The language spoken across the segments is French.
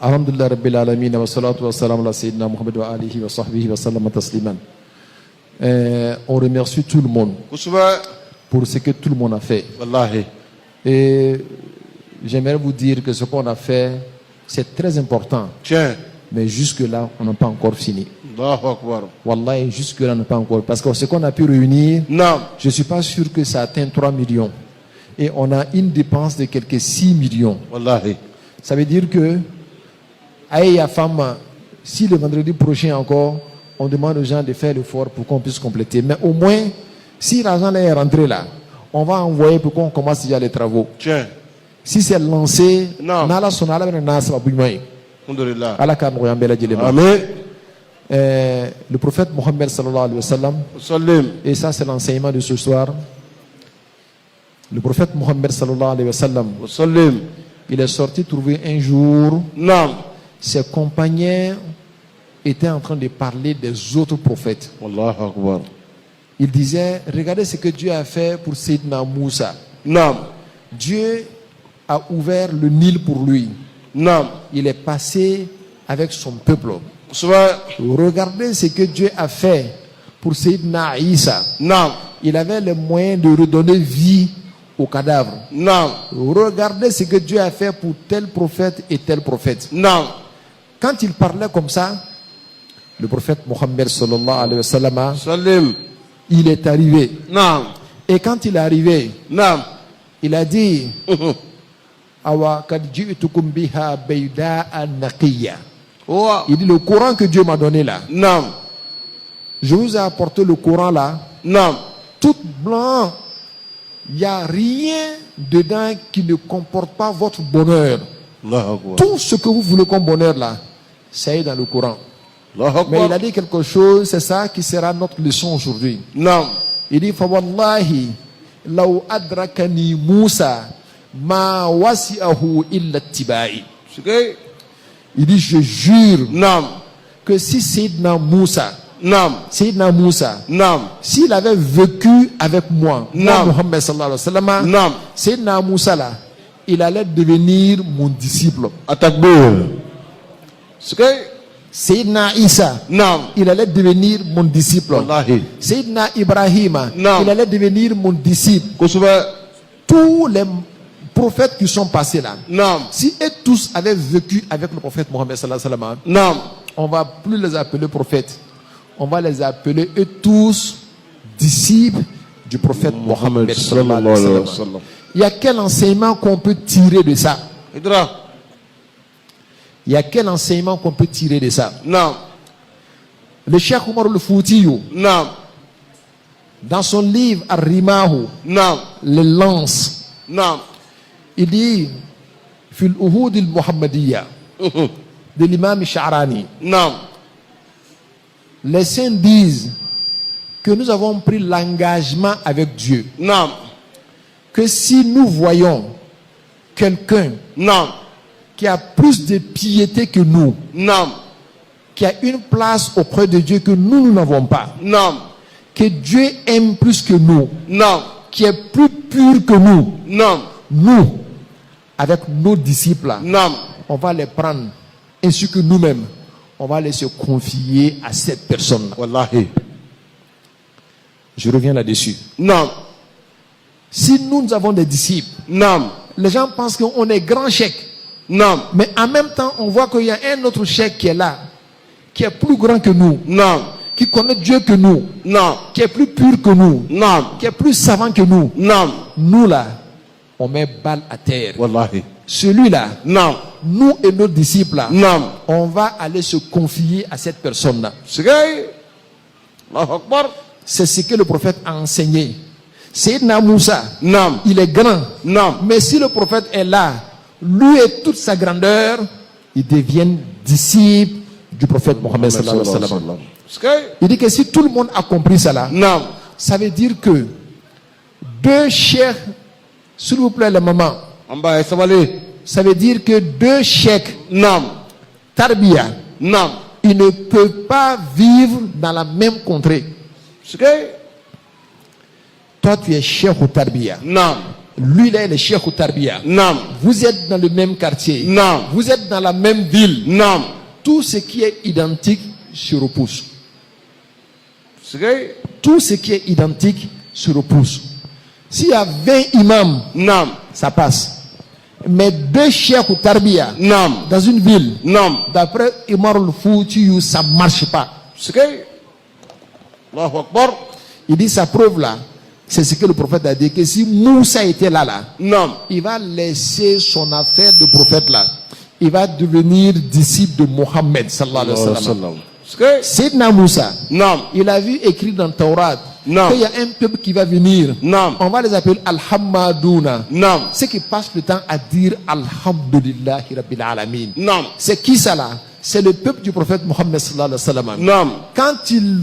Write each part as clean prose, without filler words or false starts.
Alhamdulillah Rabbil Alamin wa salatu wa salam ala Sayyidina Muhammad wa alihi wa sahbihi wa sallam tasliman. On remercie tout le monde pour ce que tout le monde a fait. Wallahi. Et j'aimerais vous dire que ce qu'on a fait, c'est très important. Tiens. Mais jusque-là, on n'a pas encore fini. Allahu Akbar. Wallahi, jusque-là, on n'a pas encore. Parce que ce qu'on a pu réunir, Non. je ne suis pas sûr que ça atteint 3 millions. Et on a une dépense de quelques 6 millions. Wallahi. Ça veut dire que, aïe, à femme, si le vendredi prochain encore, on demande aux gens de faire l'effort pour qu'on puisse compléter. Mais au moins, si l'argent est rentré là, on va envoyer pour qu'on commence déjà les travaux. Tiens. Si c'est lancé, Non. Nala sonala na sa bouimay. Alhamdulillah. Allah ka mo yambela djilema. Amen. Le prophète Mohammed sallallahu alayhi wa sallam, Salim. et ça c'est l'enseignement de ce soir. Le prophète Mohammed sallallahu alayhi wa sallam, Salim. il est sorti trouver un jour, Non. ses compagnons étaient en train de parler des autres prophètes. Allahu Akbar. Il disait, regardez ce que Dieu a fait pour Sayyidina Moussa. Non. Dieu a ouvert le Nil pour lui. Non. Il est passé avec son peuple. Souvent. Regardez ce que Dieu a fait pour Sayyidina Isa. Non. Il avait le moyen de redonner vie aux cadavres. Non. Regardez ce que Dieu a fait pour tel prophète et tel prophète. Non. Quand il parlait comme ça, le prophète Mohammed sallallahu alayhi wa sallam, Salim. il est arrivé. Non. Et quand il est arrivé, Non. il a dit Awa kad ji'tukum biha bayda'a naqiya. Il dit le Coran que Dieu m'a donné là. Non. Je vous ai apporté le Coran là, Non. tout blanc. Il n'y a rien dedans qui ne comporte pas votre bonheur. Allahu Akbar. Tout ce que vous voulez comme bonheur là, ça est dans le Coran. Allahu Mais il Akbar. a dit quelque chose, c'est ça qui sera notre leçon aujourd'hui. Non. Il dit Fawallahi, law adrakani Moussa, ma wasi'ahu illa tibai. C'est Il dit, je jure Non. que si Sayyidina Moussa, Non. Non. s'il avait vécu avec moi, Non. Mohammed sallallahu alayhi wa sallam, Non. Sayyidina Moussa là, il allait devenir mon disciple. Atakbir. C'est Sayyidina Isa, Non. il allait devenir mon disciple. Wallahi. Sayyidina Ibrahim, Non. il allait devenir mon disciple. Kosovo. Tous les prophètes qui sont passés là, Non. si eux tous avaient vécu avec le prophète Mohammed sallallahu alayhi wa sallam, Non. on va plus les appeler prophètes, on va les appeler eux tous disciples du prophète Mohammed sallallahu alayhi wa sallam. Il y a quel enseignement qu'on peut tirer de ça? Idra. Il y a quel enseignement qu'on peut tirer de ça? Non. Le Cheikh Omar al-Foutiyou, Non. dans son livre Ar-Rimahu, Non. les lances, Non. il dit Fil Uhud al-Muhammadiyya de l'imam Sha'rani, Non. les saints disent que nous avons pris l'engagement avec Dieu Non. que si nous voyons quelqu'un Non. qui a plus de piété que nous, Non. qui a une place auprès de Dieu que nous n'avons pas, Non. que Dieu aime plus que nous, Non. qui est plus pur que nous, Non. nous, avec nos disciples, là, Non. on va les prendre, ainsi que nous-mêmes, on va les se confier à cette personne. Wallahi. Je reviens là-dessus. Non. Si nous avons des disciples, Non. les gens pensent qu'on est grand chèque. Non. Mais en même temps, on voit qu'il y a un autre chèque qui est là, qui est plus grand que nous, Non. qui connaît Dieu que nous, Non. qui est plus pur que nous, Non. qui est plus savant que nous. Non. Nous là, on met balle à terre. Wallahi. Celui-là, Non. nous et nos disciples là, Non. on va aller se confier à cette personne-là. C'est Allahu Akbar. C'est ce que le prophète a enseigné. Sayyidina Moussa, Non. il est grand. Non. Mais si le prophète est là, lui et toute sa grandeur, ils deviennent disciples du prophète Mohammed sallallahu alayhi wa sallam. Il dit que si tout le monde a compris ça là, Non. ça veut dire que deux chèques, s'il vous plaît les mamans, Amba Sabali. ça veut dire que deux chèques Non. tarbiya, Non. ils ne peuvent pas vivre dans la même contrée. C'est Toi tu es cheikh au tarbiya, Non. Lui, là, il est Cheikh Tarbiya. Naam. Vous êtes dans le même quartier. Naam. Vous êtes dans la même ville. Naam. Tout ce qui est identique se repousse. Sikay. Tout ce qui est identique se repousse. S'il y a 20 imams, Naam. ça passe. Mais 2 Cheikh Tarbiya Naam. dans une ville, Naam. d'après Imar al-Foutiyu, ça ne marche pas. Sikay. Allahu Akbar. Il dit sa preuve là, c'est ce que le prophète a dit, que si Moussa était là, Naam. il va laisser son affaire de prophète là. Il va devenir disciple de Mohammed sallallahu alayhi wa sallam. Sikay. Sayyidina Moussa, Naam. il a vu écrit dans Taurat Non. qu'il y a un peuple qui va venir. Non. On va les appeler Al-Hammadouna. Naam. Ceux qui passent le temps à dire Alhamdulillahi Rabbil Alamin. Naam. C'est qui ça là? C'est le peuple du prophète Mohammed sallallahu alayhi wa sallam. Naam. Quand ils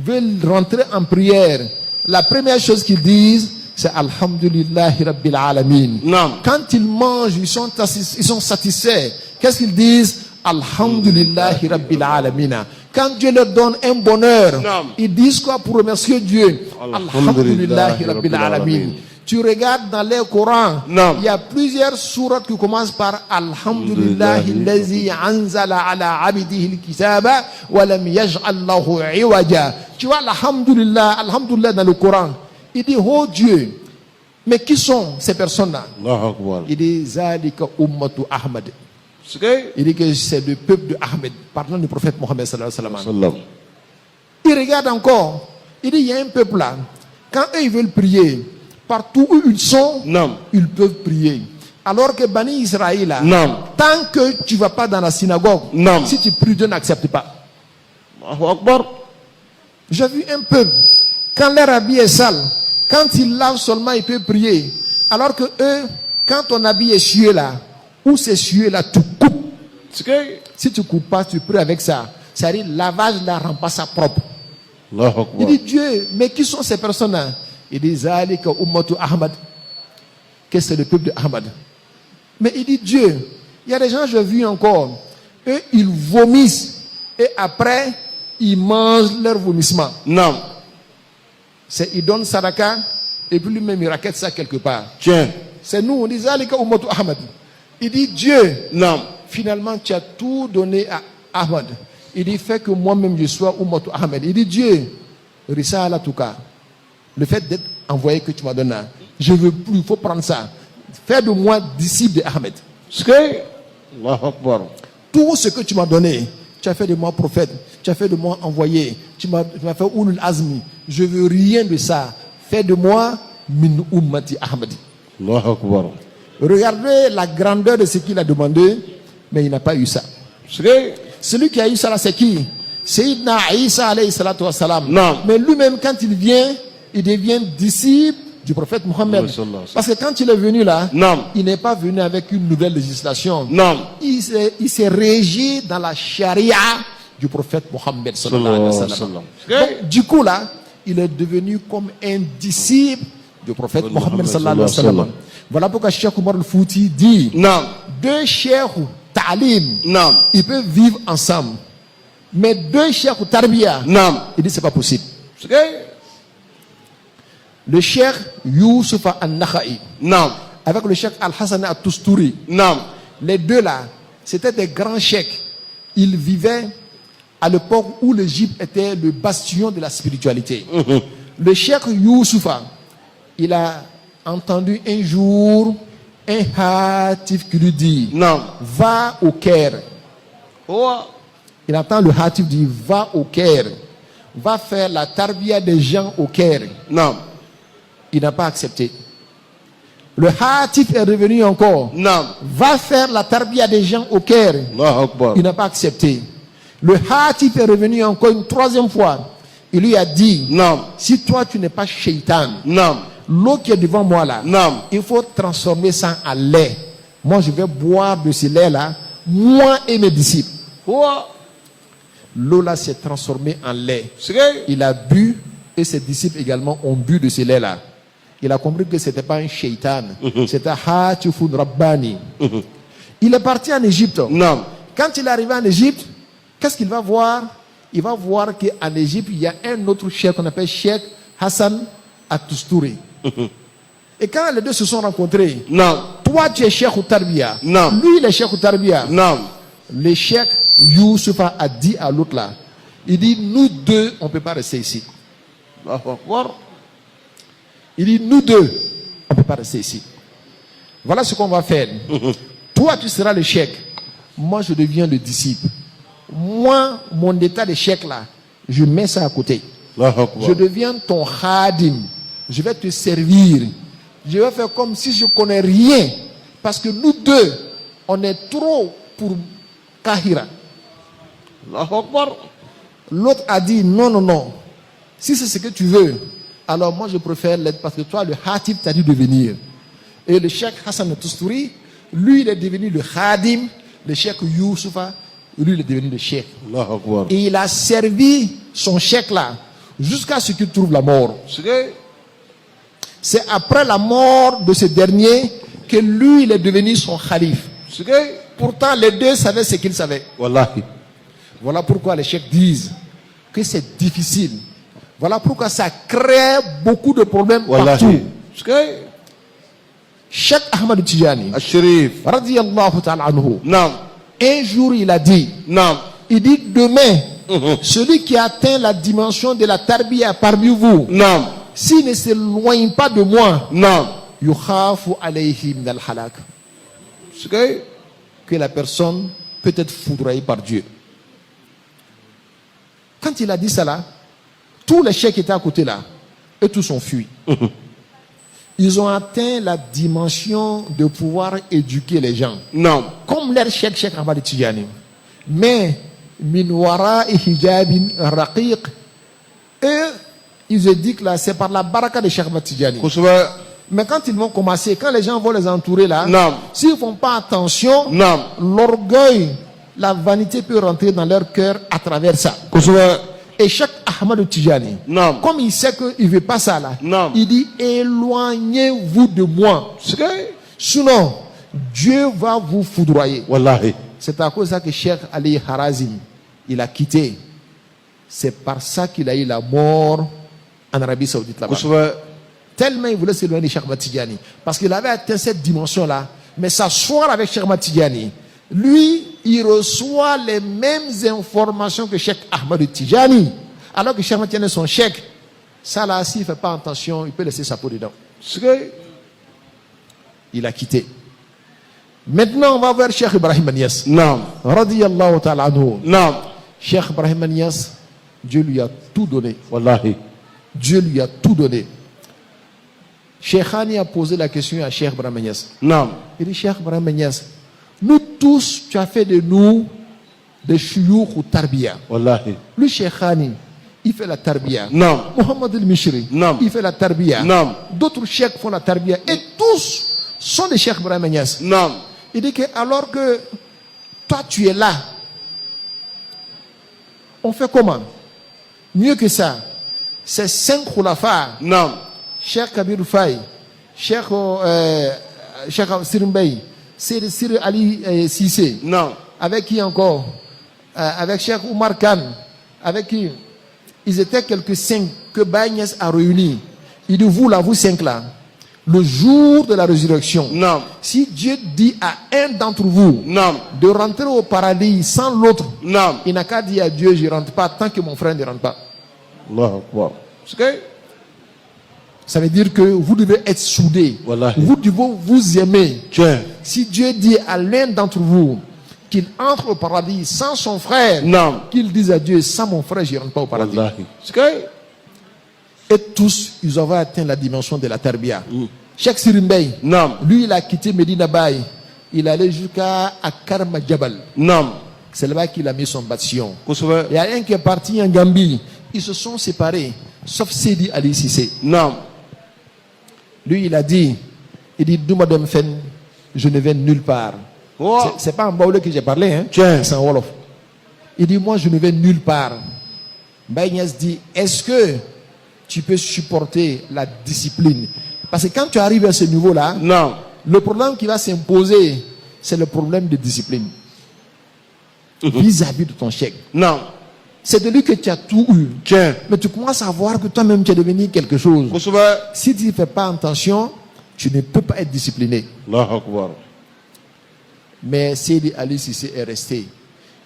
veulent rentrer en prière, la première chose qu'ils disent, c'est Alhamdulillahi Rabbil Alamin. Naam. Quand ils mangent, ils sont satisfaits. Qu'est-ce qu'ils disent? Alhamdulillahi Rabbil Alamin. Quand Dieu leur donne un bonheur, Naam. ils disent quoi pour remercier Dieu? Alhamdulillahi Rabbil Rabbil Alamin. Alamin. Tu regardes dans le Coran, Naam. il y a plusieurs sourates qui commencent par Alhamdulillahi allazi anzala ala abidihi al-kitaba wa lam yaj'al lahu iwaja. Tu vois Alhamdulillah, Alhamdulillah dans le Coran. Il dit, oh Dieu, mais qui sont ces personnes-là? Allahu Akbar. Il dit, Zalika ummatu Ahmad. Sikay. Il dit que c'est le peuple de Ahmed, parlant du prophète Mohammed sallallahu alayhi wa sallam. Sallam. Il regarde encore, il dit, il y a un peuple là, quand eux ils veulent prier, partout où ils sont, Naam. ils peuvent prier. Alors que Bani Israël, là, Naam. tant que tu ne vas pas dans la synagogue, Naam. si tu pries, Dieu n'accepte pas. Allahu Akbar. J'ai vu un peuple, quand leur habit est sale, quand ils lavent seulement, ils peuvent prier. Alors que eux, quand ton habit est sué là, ou c'est sué là, tu coupes. Sikay. Si tu ne coupes pas, tu pries avec ça. C'est-à-dire, lavage là rend pas ça propre. Allahu Il Akbar. dit, Dieu, mais qui sont ces personnes-là? Il dit, Zalika ummatu Ahmad. Que c'est le peuple de Ahmad. Mais il dit, Dieu, il y a des gens, j'ai vu encore, eux, ils vomissent. Et après, ils mangent leur vomissement. Naam. Ils donnent sadaka, et puis lui-même, il raquette ça quelque part. Tiens. C'est nous, on dit, Zalika ummatu Ahmad. Il dit, Dieu, Naam. finalement, tu as tout donné à Ahmad. Il dit, fais que moi-même, je sois ummatu Ahmad. Il dit, Dieu, Risala Touka. Le fait d'être envoyé que tu m'as donné, je ne veux plus, il faut prendre ça. Fais de moi disciple d'Ahmed. Sikay. Allahu Akbar. Tout ce que tu m'as donné, tu as fait de moi prophète, tu as fait de moi envoyé, tu m'as fait Ulul Azmi. Je ne veux rien de ça. Fais de moi min ummati Ahmed. Allahu Akbar. Regardez la grandeur de ce qu'il a demandé, mais il n'a pas eu ça. Sikay. Celui qui a eu ça, c'est qui? Sayyidina Isa alayhi salatu wa salam. Non. Mais lui-même, quand il vient, il devient disciple du prophète Mohammed. Parce que quand il est venu là, Non. il n'est pas venu avec une nouvelle législation. Non. Il s'est régi dans la charia du prophète Mohammed sallallahu alayhi wa sallam. Donc, du coup là, il est devenu comme un disciple du prophète Mohammed sallallahu alayhi wa sallam. Voilà pourquoi Cheikh Omar al-Fouti dit, Non. 2 cheikh ta'lim, Non. ils peuvent vivre ensemble. Mais 2 cheikh tarbiya, Non. il dit c'est pas possible. Sikay. Le cheikh Youssouf al-Nakha'i, Non. avec le cheikh Al-Hassan al-Tusturi, Non. les deux là, c'était des grands cheikhs. Ils vivaient à l'époque où l'Égypte était le bastion de la spiritualité. Le cheikh Youssoufa, il a entendu un jour un hatif qui lui dit, Non. va au Caire. Oh. Il entend le hatif dire, va au Caire. Va faire la tarbiya des gens au Caire. Non. Il n'a pas accepté. Le hatif est revenu encore. Non. Va faire la tarbiya des gens au Caire. Allahu Akbar. Il n'a pas accepté. Le hatif est revenu encore une 3e fois. Il lui a dit, Non. si toi tu n'es pas shaitan, Non. l'eau qui est devant moi là, Non. il faut transformer ça en lait. Moi je vais boire de ce lait là, moi et mes disciples. Oh. L'eau là s'est transformée en lait. Sikay. Il a bu et ses disciples également ont bu de ce lait là. Il a compris que ce n'était pas un shaitan, c'était Hatifun Rabbani. Il est parti en Égypte. Non. Quand il est arrivé en Égypte, qu'est-ce qu'il va voir? Il va voir qu'en Égypte, il y a un autre cheikh qu'on appelle Cheikh Hassan at-Tusturi. Et quand les deux se sont rencontrés, Naam. toi tu es cheikh ou tarbiya, Non. lui il est cheikh ou tarbiya. Naam. Le cheikh Youssoufa a dit à l'autre là, il dit nous deux on ne peut pas rester ici. Allahu Akbar. Il dit nous deux on ne peut pas rester ici. Voilà ce qu'on va faire. Toi tu seras le cheikh, moi je deviens le disciple. Moi mon état de cheikh là, je mets ça à côté. Allahu Je Akbar. deviens ton khadim. Je vais te servir. Je vais faire comme si je connais rien. Parce que nous deux, on est trop pour Kahira. Allahu Akbar. L'autre a dit non, non, non. Si c'est ce que tu veux, alors moi je préfère l'être parce que toi, le khatib t'a dit de venir. Et le cheikh Hassan Toustouri, lui, il est devenu le khadim. Le cheikh Youssoufa, lui, il est devenu le cheikh. Allahu Akbar. Et il a servi son cheikh là jusqu'à ce qu'il trouve la mort. Sigay. C'est après la mort de ce dernier que lui, il est devenu son khalif. Sigay. Pourtant, les deux savaient ce qu'ils savaient. Wallahi. Voilà pourquoi les cheikhs disent que c'est difficile. Voilà pourquoi ça crée beaucoup de problèmes partout. Wallahi. Sigay. Cheikh Ahmad Tijani, Al-Sharif. radiyallahu ta'ala anhu, Naam. un jour il a dit, Naam. il dit demain, celui qui atteint la dimension de la tarbiya parmi vous, Naam. s'il ne s'éloigne pas de moi, Naam. yukhafu alayhi min al-halak. Sigay. Que la personne peut être foudroyée par Dieu. Quand il a dit ça là, tous les cheikhs qui étaient à côté là, eux tous ont fui. Ils ont atteint la dimension de pouvoir éduquer les gens. Naam. Comme leur cheikh Ahmad Tijani. Mais, min wara'i hijabin raqiq, eux, ils se disent que là, c'est par la baraka de Cheikh Ahmad Tijani. Kusuba. Mais quand ils vont commencer, quand les gens vont les entourer là, Non. s'ils ne font pas attention, Naam. l'orgueil, la vanité peut rentrer dans leur cœur à travers ça. Kusuba. Et chaque Ahmad Tijani, Non. comme il sait qu'il ne veut pas ça là, Non. il dit éloignez-vous de moi. Sigay. Sinon, Dieu va vous foudroyer. Wallahi. C'est à cause de ça que Cheikh Ali Harazim, il a quitté. C'est par ça qu'il a eu la mort en Arabie Saoudite là-bas. Kusuba. Tellement il voulait s'éloigner de Cheikh Ahmad Tijani. Parce qu'il avait atteint cette dimension-là. Mais s'asseoir avec Cheikh Ahmad Tijani, lui, il reçoit les mêmes informations que Cheikh Ahmad Tijani. Alors que Cheikh Ahmad Tijani est son cheikh. Ça là, s'il ne fait pas attention, il peut laisser sa peau dedans. Sigay. Il a quitté. Maintenant, on va vers Cheikh Ibrahim Niass. Naam. Radiyallahu ta'ala anhu. Naam. Cheikh Ibrahim Niass, Dieu lui a tout donné. Wallahi. Dieu lui a tout donné. Cheikh Khani a posé la question à Cheikh Ibrahim Niass. Naam. Il dit, Cheikh Ibrahim Niass, nous tous, tu as fait de nous des chouyouk ou tarbiya. Wallahi. Lui, Cheikh Khani, il fait la tarbiya. Naam. Mohamed El-Mishri, Non. il fait la tarbiya. Non. D'autres cheikhs font la tarbiya. Et tous sont des Cheikh Ibrahim Niass. Naam. Il dit que alors que toi, tu es là, on fait comment? Mieux que ça, c'est 5 khulafa. Naam. Cheikh Kabir Faye, Cheikh Sirim Bey, Sir Ali Sissé, Naam. avec qui encore? Avec Cheikh Oumar Khan, avec qui? Ils étaient quelques 5 que Bagnès a réunis. Il dit, vous là, vous 5 là, le jour de la résurrection, Naam. si Dieu dit à un d'entre vous Naam. de rentrer au paradis sans l'autre, Naam. il n'a qu'à dire à Dieu, je ne rentre pas tant que mon frère ne rentre pas. Allahu Akbar. Sigay. Ça veut dire que vous devez être soudés. Wallahi. Vous devez vous aimer. Tiens. Si Dieu dit à l'un d'entre vous qu'il entre au paradis sans son frère, Naam. qu'il dise à Dieu, sans mon frère, je ne rentre pas au paradis. Wallahi. Sigay. Et tous, ils avaient atteint la dimension de la tarbiya. Cheikh Sirimbey, Naam. lui, il a quitté Medina Bay. Il allait jusqu'à Karma Jabal. Naam. C'est là-bas qu'il a mis son bâtiment. Kusuba. Il y a un qui est parti en Gambie. Ils se sont séparés, sauf Sidi Ali Sissé. Naam. Lui, il a dit, Douma Demfen, je ne vais nulle part. Oh. C'est pas en baoulé que j'ai parlé, hein? Tiens. C'est en Wolof. Il dit, moi, je ne vais nulle part. Baïnias dit, est-ce que tu peux supporter la discipline? Parce que quand tu arrives à ce niveau-là, Naam. le problème qui va s'imposer, c'est le problème de discipline. Vis-à-vis de ton chèque. Naam. C'est de lui que tu as tout eu. Tiens. Mais tu commences à voir que toi-même, tu es devenu quelque chose. Kusuba. Si tu ne fais pas attention, tu ne peux pas être discipliné. Allahu Akbar. Mais Sidi Ali Cissé est resté.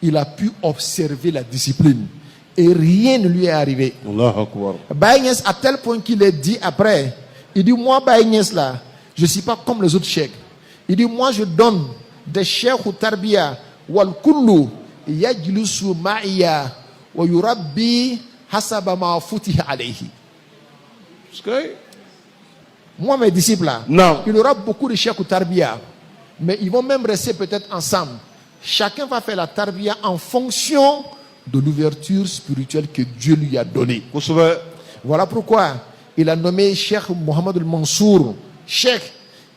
Il a pu observer la discipline. Et rien ne lui est arrivé. Allahu Akbar. Baye Niasse, à tel point qu'il est dit après, il dit, moi Baye Niasse là, je ne suis pas comme les autres cheikhs. Il dit, moi je donne des cheikhs ou tarbiya, wal kullu, yajlusu ma'iya, wa yurabbi hasaba ma futiha alayhi. Moi mes disciples là, Non. il y aura beaucoup de cheikhs ou tarbiya, mais ils vont même rester peut-être ensemble. Chacun va faire la tarbiya en fonction de l'ouverture spirituelle que Dieu lui a donnée. Voilà pourquoi il a nommé Cheikh Mohamed al-Mansour Cheikh.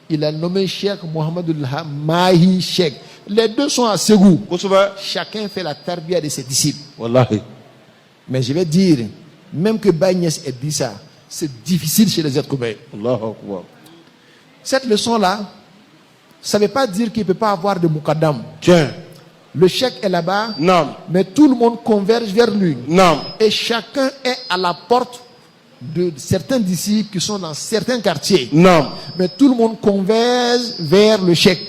Il a nommé Cheikh Mohamed al-Mahi Cheikh. Les deux sont à Ségou. Chacun fait la tarbiya de ses disciples. Wallahi. Mais je vais dire, même que Baye Niasse ait dit ça, c'est difficile chez les êtres humains. Allahu Akbar. Cette leçon-là, ça ne veut pas dire qu'il ne peut pas avoir de Moukadam. Tiens. Le cheikh est là-bas, Non. mais tout le monde converge vers lui. Non. Et chacun est à la porte de certains disciples qui sont dans certains quartiers. Non. Mais tout le monde converge vers le cheikh.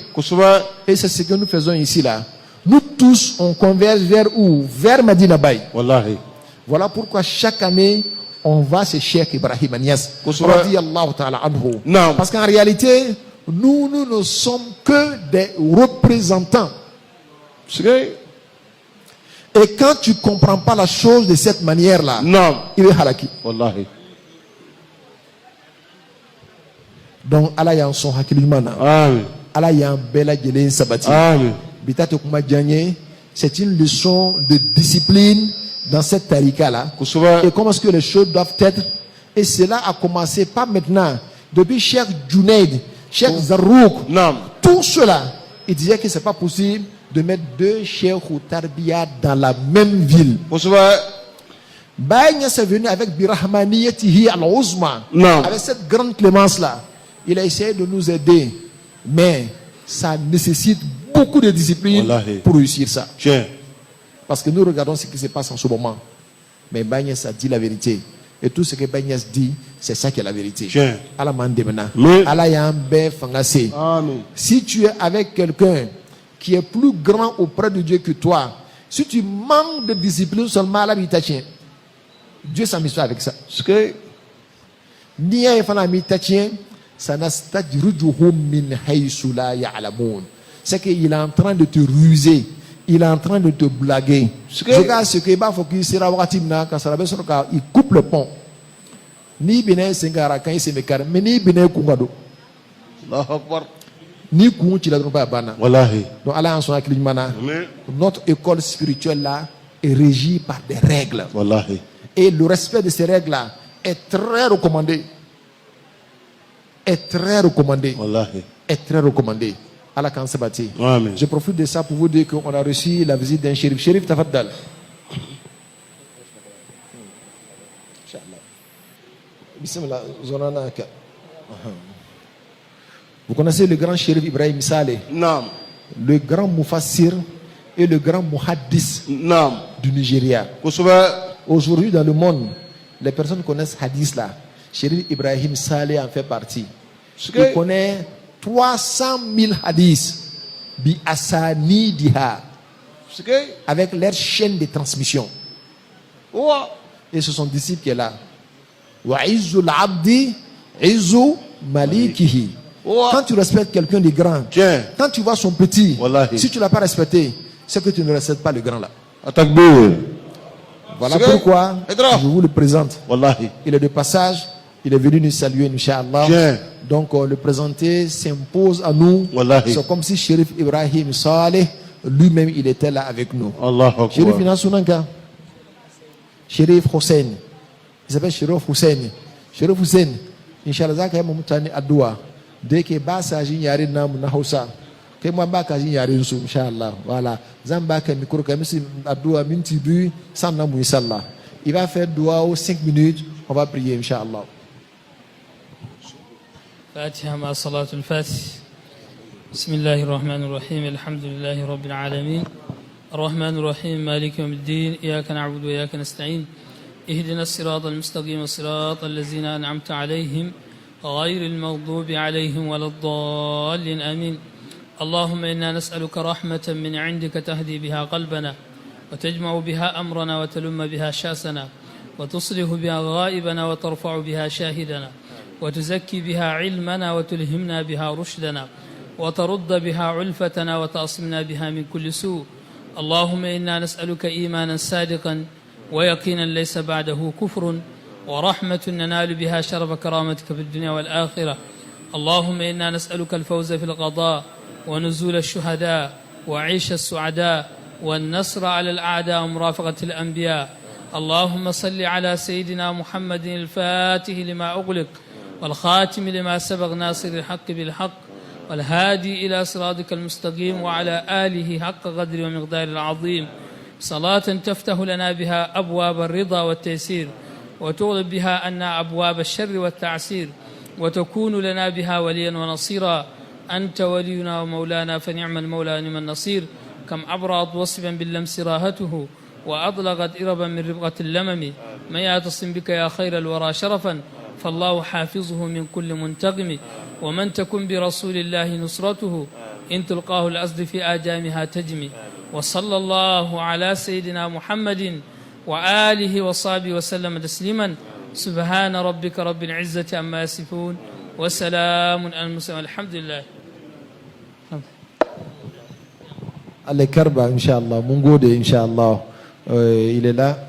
Et c'est ce que nous faisons ici là. Nous tous, on converge vers où? Vers Medina Baye. Wallahi. Voilà pourquoi chaque année, on va chez Cheikh Ibrahim Niasse. Radiyallahu ta'ala anhu. Non. Parce qu'en réalité, nous ne sommes que des représentants. Et quand tu ne comprends pas la chose de cette manière-là, Non. il est halaki. Wallahi. Donc, Allah y a son hakilimana. Amen. Allah y a un bel adjelé sabati. Amen. Bitate kuma djanye, c'est une leçon de discipline dans cette tarika-là. Et comment est-ce que les choses doivent être. Et cela a commencé pas maintenant. Depuis Cheikh Junaid, Cheikh Zarrouk, Non. tout cela, il disait que c'est pas possible de mettre deux cheikhs ou tarbiya dans la même ville. Baye Niasse est venu avec Birahmaniyatihi al-Uzma, Non. avec cette grande clémence-là. Il a essayé de nous aider, mais ça nécessite beaucoup de discipline Wallahi. pour réussir ça. Tiens. Parce que nous regardons ce qui se passe en ce moment. Mais Baye Niasse a dit la vérité. Et tout ce que Baye Niasse dit, c'est ça qui est la vérité. Tiens. Allah m'a demandé. Oui. Allah ya mbe fangase. Amen. Si tu es avec quelqu'un qui est plus grand auprès de Dieu que toi, si tu manques de discipline seulement, Allah tient. Dieu s'amuse pas avec ça. Ni ya fana mi tachien, sanastajrujuhum min haythu la ya'lamun. C'est qu'il est en train de te ruser, il est en train de te blaguer. Regarde ce que il faut qu'il sera watimna quand ça va il coupe le pont. Ni bine sengara kan se mekar, mais ni bine kungado. Allahu Akbar. Ni kungu tu la pas bana. Wallahi. Donc Allah en son aklimana. Amen. Notre école spirituelle là est régie par des règles. Wallahi. Et le respect de ces règles-là est très recommandé. Est très recommandé. Wallahi. Est très recommandé. Allah kan sabati. Amen. Je profite de ça pour vous dire qu'on a reçu la visite d'un shérif. Shérif Tafaddal. Bismillah. Zonanaka. Vous connaissez le grand shérif Ibrahim Saleh, Non. le grand mufassir et le grand muhaddis Non. du Nigeria. Aujourd'hui, dans le monde, les personnes connaissent hadith là. Shérif Ibrahim Saleh en fait partie. Il connaît 300 000 hadiths bi asani diha avec leur chaîne de transmission. Et c'est son disciple qui est là. Wa izzul abdi izzu malikihi. Quand tu respectes quelqu'un de grand, Tiens. quand tu vois son petit, Wallahi. si tu ne l'as pas respecté, c'est que tu ne respectes pas le grand là. Atakbir. Voilà pourquoi je vous le présente. Wallahi. Il est de passage, il est venu nous saluer, Inch'Allah. Tiens. Donc le présenter s'impose à nous. Wallahi. C'est comme si Shérif Ibrahim Saleh, lui-même, il était là avec nous. Allahu Shérif Akbar. Inasunanka, Shérif Hussein, il s'appelle Shérif Hussein. Shérif Hussein, Inch'Allah, Zaka Moutani Adoua. Dès que Bassa Jinyari Nam Nahousa, que moi Baka Jinyari Nsu, Inch'Allah. Voilà. Zambaka Mikuro Kamisi Adoua Mintibu, Sanamou Inch'Allah. Il va faire doua aux 5 minutes, on va prier, Inch'Allah. فاتحة مع صلاة الفاتح. بسم الله الرحمن الرحيم الحمد لله رب العالمين الرحمن الرحيم مالك يوم الدين إياك نعبد وإياك نستعين اهدنا الصراط المستقيم صراط الذين أنعمت عليهم غير المغضوب عليهم ولا الضالين آمين. اللهم إنا نسألك رحمة من عندك تهدي بها قلبنا وتجمع بها أمرنا وتلم بها شأسنا وتصلح بها غائبنا وترفع بها شاهدنا وتزكي بها علمنا وتلهمنا بها رشدنا وترد بها علفتنا وتعصمنا بها من كل سوء. اللهم إنا نسألك إيمانا صادقا ويقينا ليس بعده كفر ورحمة ننال بها شرف كرامتك في الدنيا والآخرة. اللهم إنا نسألك الفوز في القضاء ونزول الشهداء وعيش السعداء والنصر على الأعداء ومرافقة الأنبياء. اللهم صل على سيدنا محمد الفاتح لما أغلق والخاتم لما سبق ناصر الحق بالحق والهادي إلى صراطك المستقيم وعلى آله حق قدر ومقدار العظيم، صلاة تفتح لنا بها أبواب الرضا والتيسير وتغلب بها عنا أبواب الشر والتعسير وتكون لنا بها وليا ونصيرا. أنت ولينا ومولانا فنعم المولى ونعم النصير. كم أبرأت وصفا باللمس راهته وأطلقت إربا من ربقة اللمم. من يعتصم بك يا خير الورى شرفا فالله حافظه من كل منتقم. ومن تكن برسول الله نصرته إن تلقاه الأسد في آجامها تجمي. وصلى الله على سيدنا محمد وآله وصحبه وسلم تسليما. سبحان ربك رب العزة عما يصفون وسلام على المرسلين الحمد لله. Allez, Karba, Inch'Allah. Mon Gode, Inch'Allah. Il est là.